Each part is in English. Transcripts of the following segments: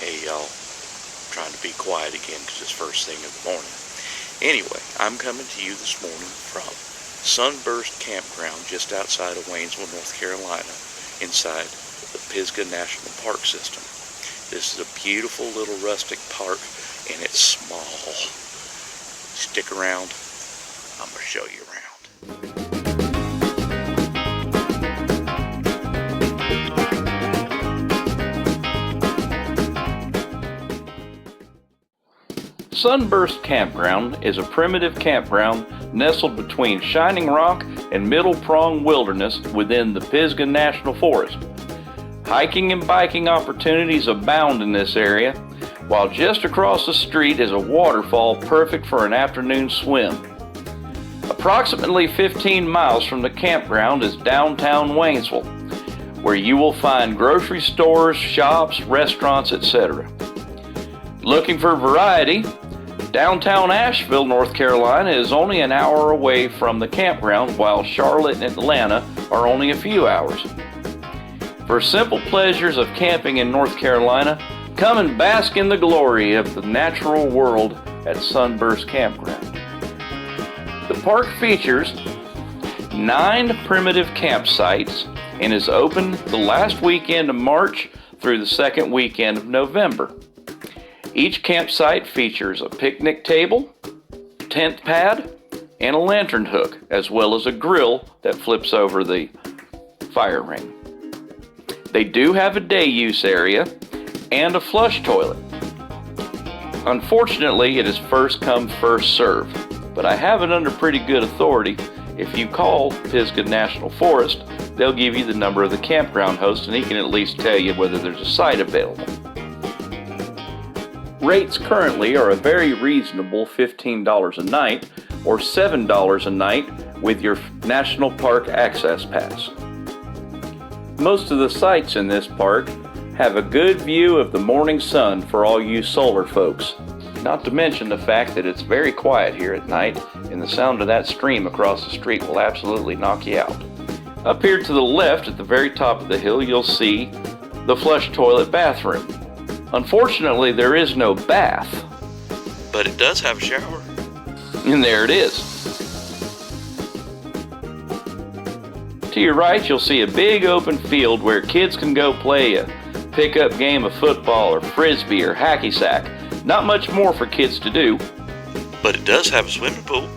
Hey y'all, trying to be quiet again because it's first thing in the morning. Anyway, I'm coming to you this morning from Sunburst Campground just outside of Waynesville, North Carolina, inside the Pisgah National Park system. This is a beautiful little rustic park and it's small. Stick around, I'm going to show you around. Sunburst Campground is a primitive campground nestled between Shining Rock and Middle Prong Wilderness within the Pisgah National Forest. Hiking and biking opportunities abound in this area, while just across the street is a waterfall perfect for an afternoon swim. Approximately 15 miles from the campground is downtown Waynesville, where you will find grocery stores, shops, restaurants, etc. Looking for variety? Downtown Asheville, North Carolina is only an hour away from the campground, while Charlotte and Atlanta are only a few hours. For simple pleasures of camping in North Carolina, come and bask in the glory of the natural world at Sunburst Campground. The park features 9 primitive campsites and is open the last weekend of March through the second weekend of November. Each campsite features a picnic table, tent pad, and a lantern hook, as well as a grill that flips over the fire ring. They do have a day use area and a flush toilet. Unfortunately, it is first come, first serve, but I have it under pretty good authority. If you call Pisgah National Forest, they'll give you the number of the campground host and he can at least tell you whether there's a site available. Rates currently are a very reasonable $15 a night or $7 a night with your National Park Access Pass. Most of the sites in this park have a good view of the morning sun for all you solar folks. Not to mention the fact that it's very quiet here at night and the sound of that stream across the street will absolutely knock you out. Up here to the left at the very top of the hill you'll see the flush toilet bathroom. Unfortunately, there is no bath, But it does have a shower. and there it is. To your right, you'll see a big open field where kids can go play a pickup game of football or frisbee or hacky sack. Not much more for kids to do, But it does have a swimming pool.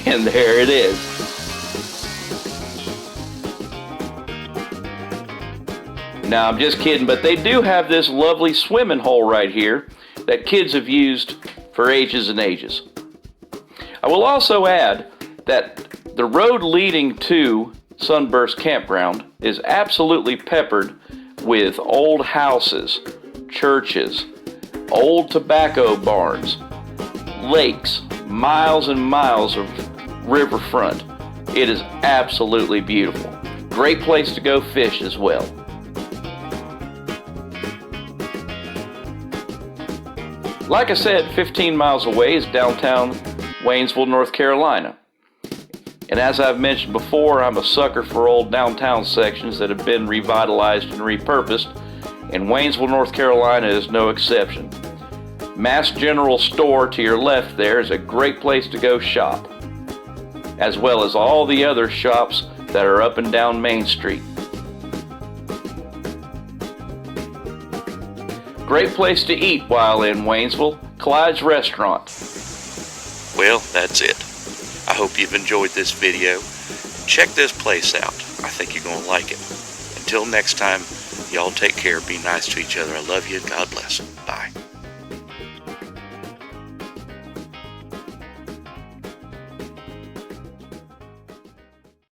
and there it is. Now, I'm just kidding, but they do have this lovely swimming hole right here that kids have used for ages and ages. I will also add that the road leading to Sunburst Campground is absolutely peppered with old houses, churches, old tobacco barns, lakes, miles and miles of riverfront. It is absolutely beautiful. Great place to go fish as well. Like I said, 15 miles away is downtown Waynesville, North Carolina. And as I've mentioned before, I'm a sucker for old downtown sections that have been revitalized and repurposed, and Waynesville, North Carolina is no exception. Mass General Store to your left there is a great place to go shop, as well as all the other shops that are up and down Main Street. Great place to eat while in Waynesville, Clyde's Restaurant. Well, that's it. I hope you've enjoyed this video. Check this place out. I think you're going to like it. Until next time, y'all take care. Be nice to each other. I love you and God bless. Bye.